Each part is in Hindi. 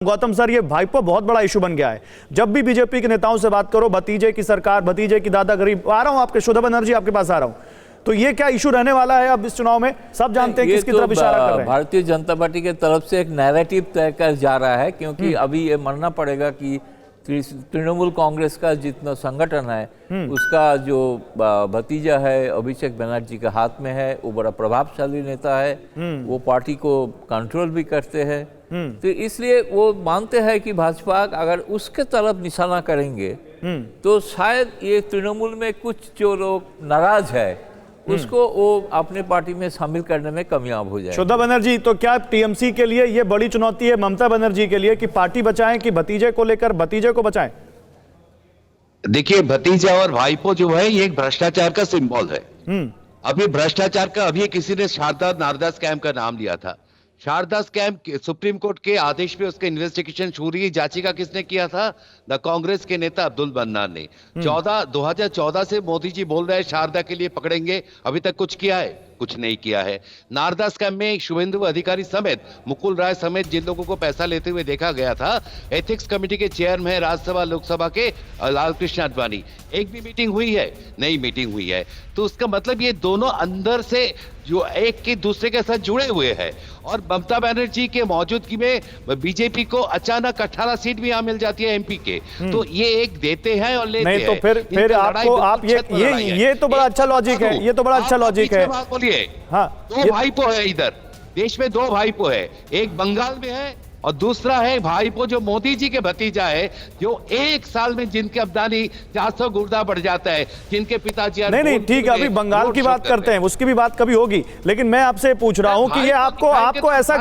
गौतम सर, ये भाईपो बहुत बड़ा इशू बन गया है। जब भी बीजेपी के नेताओं से बात करो, भतीजे की सरकार, भतीजे की दादागिरी। आ रहा हूं आपके शोधा बनर्जी, आपके पास आ रहा हूं। तो ये क्या इशू रहने वाला है अब इस चुनाव में? सब जानते हैं किसकी तरफ इशारा कर रहे हैं। भारतीय जनता पार्टी की तरफ से एक नैरेटिव तय कर जा रहा है, क्योंकि अभी ये मानना पड़ेगा कि तृणमूल कांग्रेस का जितना संगठन है उसका जो भतीजा है अभिषेक बनर्जी के हाथ में है। वो बड़ा प्रभावशाली नेता है, वो पार्टी को कंट्रोल भी करते हैं। तो इसलिए वो मानते हैं कि भाजपा अगर उसके तरफ निशाना करेंगे तो शायद ये तृणमूल में कुछ जो लोग नाराज है उसको वो अपने पार्टी में शामिल करने में कामयाब हो जाए। शोधा बनर्जी, तो क्या टीएमसी के लिए ये बड़ी चुनौती है ममता बनर्जी के लिए कि पार्टी बचाएं कि भतीजे को लेकर भतीजे को बचाएं? देखिए, भतीजा और भाईपो जो है ये एक भ्रष्टाचार का सिंबल है। अभी भ्रष्टाचार का अभी किसी ने शारदा नारदा स्कैम का नाम लिया था। शारदा स्कैम सुप्रीम कोर्ट के आदेश पे उसका इन्वेस्टिगेशन शुरू हुई। जांचिका किसने किया था? द कांग्रेस के नेता अब्दुल मन्नान ने। 2014 से मोदी जी बोल रहे हैं शारदा के लिए पकड़ेंगे, अभी तक कुछ किया है? कुछ नहीं किया है। नारदा स्कैम में शुभेंदु अधिकारी समेत, मुकुल राय समेत जिन लोगों को पैसा लेते हुए देखा गया था, एथिक्स कमेटी के चेयरमैन है राज्यसभा लोकसभा के लाल कृष्ण आडवाणी। एक भी मीटिंग हुई है? नहीं मीटिंग हुई है। तो उसका मतलब ये दोनों अंदर से जो एक के दूसरे के साथ जुड़े हुए हैं। और ममता बनर्जी के मौजूदगी में बीजेपी को अचानक 18 सीट भी यहां मिल जाती है एमपी के। तो ये एक देते हैं और लेते हैं। नहीं तो फिर आपको आप ये तो बड़ा अच्छा लॉजिक है। ये तो बड़ा अच्छा लॉजिक है। बोलिए, हाँ, दो भाईपो है इधर देश में, दो भाईपो है। एक बंगाल में है और दूसरा है भाईपो जो मोदी जी के भतीजा है, जो एक साल में जिनकी आमदनी 400 गुना बढ़ जाता है, जिनके पिताजी। नहीं ठीक है, अभी बंगाल की बात करते हैं, उसकी भी बात कभी होगी। लेकिन मैं आपसे पूछ रहा हूं कि ये आपको ऐसा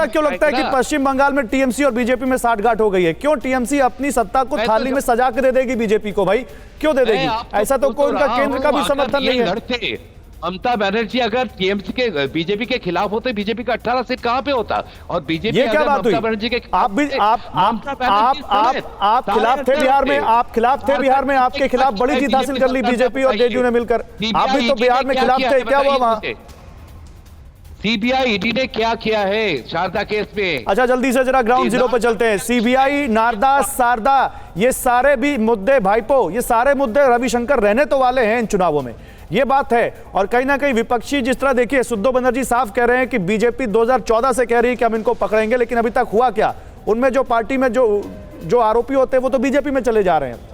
क्यों लगता है कि पश्चिम बंगाल में टीएमसी और बीजेपी में साठगांठ हो गई है? क्यों टीएमसी अपनी सत्ता को थाली में सजा के दे देगी बीजेपी को? भाई क्यों दे देगी? ऐसा तो कोई उनका केंद्र का भी समर्थन नहीं है। ममता बनर्जी अगर टीएमसी के बीजेपी के खिलाफ होते, बीजेपी का 18 सीट कहां पे होता? और बीजेपी ये क्या बात हुई? बनर्जी के आप खिलाफ थे बिहार में, आप खिलाफ थे बिहार में, आपके खिलाफ बड़ी जीत हासिल कर ली बीजेपी और जेडीयू ने मिलकर। आप भी तो बिहार में खिलाफ थे, क्या हुआ वहां? सीबीआई ईडी ने क्या किया है शारदा केस में? अच्छा, जल्दी से जरा ग्राउंड जीरो पे चलते हैं। सीबीआई, नारदा, शारदा, ये सारे भी मुद्दे भाईपो, ये सारे मुद्दे रविशंकर रहने तो वाले हैं इन चुनावों में, ये बात है। और कहीं ना कहीं विपक्षी, जिस तरह देखिए सुद्धो बनर्जी साफ कह रहे हैं कि बीजेपी 2014 से कह रही है कि हम इनको पकड़ेंगे, लेकिन अभी तक हुआ क्या? उनमें जो पार्टी में जो आरोपी होते हैं वो तो बीजेपी में चले जा रहे हैं।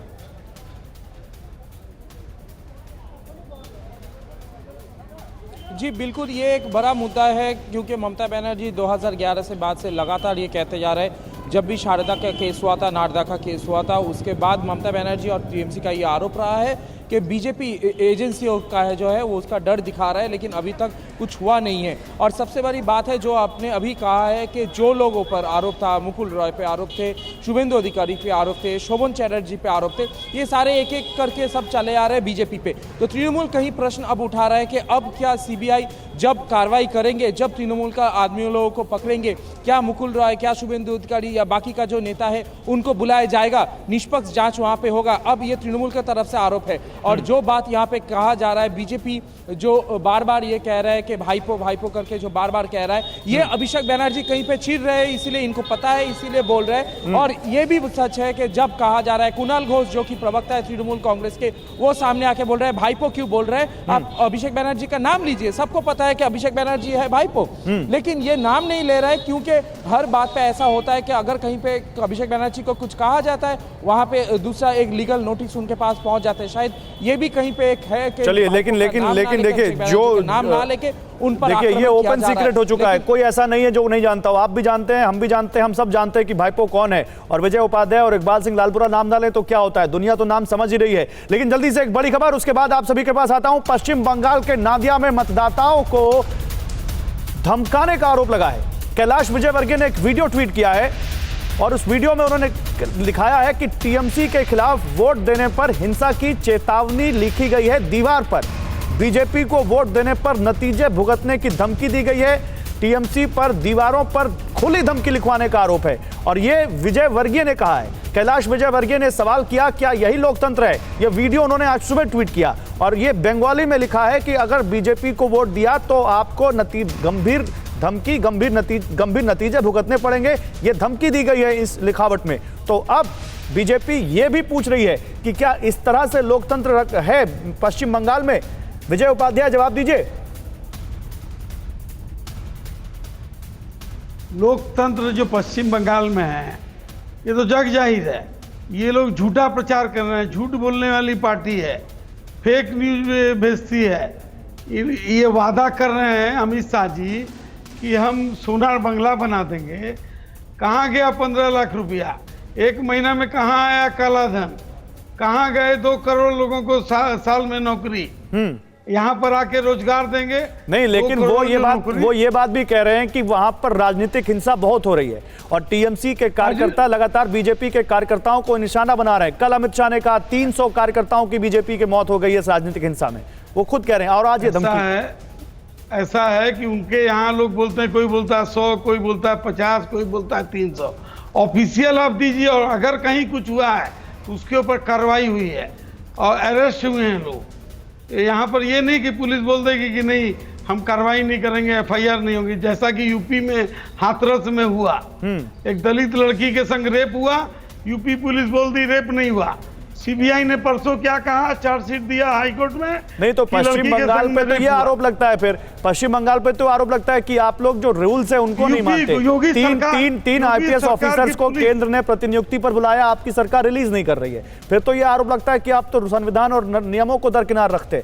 जी बिल्कुल, ये एक बड़ा मुद्दा है, क्योंकि ममता बनर्जी 2011 से बाद से लगातार ये कहते जा रहे हैं, जब भी शारदा का केस हुआ था, नारदा का केस हुआ था, उसके बाद ममता बनर्जी और टीएमसी का ये आरोप रहा है कि बीजेपी एजेंसियों का है जो है वो उसका डर दिखा रहा है, लेकिन अभी तक कुछ हुआ नहीं है। और सबसे बड़ी बात है जो आपने अभी कहा है कि जो लोगों पर आरोप था, मुकुल रॉय पे आरोप थे, शुभेंदु अधिकारी पे आरोप थे, शोभन चैटर्जी पे आरोप थे, ये सारे एक एक करके सब चले आ रहे हैं बीजेपी पे। तो तृणमूल कहीं प्रश्न अब उठा रहा है कि अब क्या सीबीआई जब कार्रवाई करेंगे, जब तृणमूल का आदमी लोगों को पकड़ेंगे, क्या मुकुल रॉय, क्या शुभेंदु अधिकारी या बाकी का जो नेता है उनको बुलाया जाएगा, निष्पक्ष जांच वहां पे होगा? अब ये तृणमूल की तरफ से आरोप है। और जो बात यहाँ पे कहा जा रहा है, बीजेपी जो बार बार ये कह रहा है कि भाईपो भाईपो करके जो बार बार कह रहा है, ये अभिषेक बनर्जी कहीं पे चिढ़ रहे हैं, इसीलिए इनको पता है, इसीलिए बोल रहे हैं। और ये भी सच है कि जब कहा जा रहा है, कुणाल घोष जो कि प्रवक्ता है तृणमूल कांग्रेस के, वो सामने आके बोल रहे हैं भाईपो क्यों बोल रहे हैं, आप अभिषेक बनर्जी का नाम लीजिए। सबको पता है कि अभिषेक बनर्जी है भाईपो, लेकिन ये नाम नहीं ले रहा है, क्योंकि हर बात पे ऐसा होता है कि अगर कहीं पे अभिषेक बनर्जी को कुछ कहा जाता है, वहां पे दूसरा एक लीगल नोटिस उनके पास पहुंच जाते हैं। शायद ये भी कहीं पे एक है कि चलिए, लेकिन देखिए, जो नाम ना लेके उन पर देखिए ये ओपन सीक्रेट हो चुका है, कोई ऐसा नहीं है जो नहीं जानता हो। आप भी जानते हैं, हम भी जानते हैं, हम सब जानते हैं कि भाईपो कौन है। और विजय उपाध्याय और इकबाल सिंह लालपुरा नाम डालें तो क्या होता है? दुनिया तो नाम समझ ही रही है। लेकिन जल्दी से एक बड़ी खबर, उसके बाद आप सभी के पास आता हूं। पश्चिम बंगाल के नादिया में मतदाताओं को धमकाने का आरोप लगा है। कैलाश विजयवर्गीय ने एक वीडियो ट्वीट किया है और उस वीडियो में उन्होंने लिखाया है कि टीएमसी के खिलाफ वोट देने पर हिंसा की चेतावनी लिखी गई है दीवार पर। बीजेपी को वोट देने पर नतीजे भुगतने की धमकी दी गई है। टीएमसी पर दीवारों पर खुली धमकी लिखवाने का आरोप है और यह विजयवर्गीय ने कहा है। कैलाश विजयवर्गीय ने सवाल किया, क्या यही लोकतंत्र है? यह वीडियो उन्होंने आज सुबह ट्वीट किया और यह बंगाली में लिखा है कि अगर बीजेपी को वोट दिया तो आपको गंभीर धमकी, गंभीर नतीजे भुगतने पड़ेंगे, ये धमकी दी गई है इस लिखावट में। तो अब बीजेपी ये भी पूछ रही है कि क्या इस तरह से लोकतंत्र है पश्चिम बंगाल में? विजय उपाध्याय, जवाब दीजिए। लोकतंत्र जो पश्चिम बंगाल में है ये तो जग जाहिर है। ये लोग झूठा प्रचार कर रहे हैं, झूठ बोलने वाली पार्टी है, फेक न्यूज भेजती है। ये वादा कर रहे हैं अमित शाह जी कि हम सोनार बंगला बना देंगे। कहाँ गया 15 लाख रुपया? एक महीना में कहाँ आया काला धन? कहाँ गए 2 करोड़ लोगों को साल में नौकरी? यहाँ पर आके रोजगार देंगे नहीं, लेकिन वो ये बात भी कह रहे हैं कि वहां पर राजनीतिक हिंसा बहुत हो रही है और टीएमसी के कार्यकर्ता लगातार बीजेपी के कार्यकर्ताओं को निशाना बना रहे हैं। कल अमित शाह ने कहा 300 कार्यकर्ताओं की बीजेपी की मौत हो गई है इस राजनीतिक हिंसा में, वो खुद कह रहे हैं। और आज ये धमकी ऐसा है कि उनके यहाँ लोग बोलते हैं, कोई बोलता है 100, कोई बोलता है 50, कोई बोलता है 300। ऑफिशियल आप दीजिए, और अगर कहीं कुछ हुआ है तो उसके ऊपर कार्रवाई हुई है और अरेस्ट हुए हैं लोग। यहाँ पर ये नहीं कि पुलिस बोल देगी कि नहीं हम कार्रवाई नहीं करेंगे, एफआईआर नहीं होगी, जैसा कि यूपी में हाथरस में हुआ। एक दलित लड़की के संग रेप हुआ, यूपी पुलिस बोल दी रेप नहीं हुआ। सीबीआई ने परसों क्या कहा, चार्जशीट दिया हाईकोर्ट में। नहीं तो पश्चिम बंगाल पे तो ये आरोप लगता है, फिर पश्चिम बंगाल पे तो आरोप लगता है कि आप लोग जो रूल्स है उनको नहीं मानते। तीन आईपीएस ऑफिसर्स को केंद्र ने प्रतिनियुक्ति पर बुलाया, आपकी सरकार रिलीज नहीं कर रही है। फिर तो ये आरोप लगता है कि आप तो संविधान और नियमों को दरकिनार रखते हैं।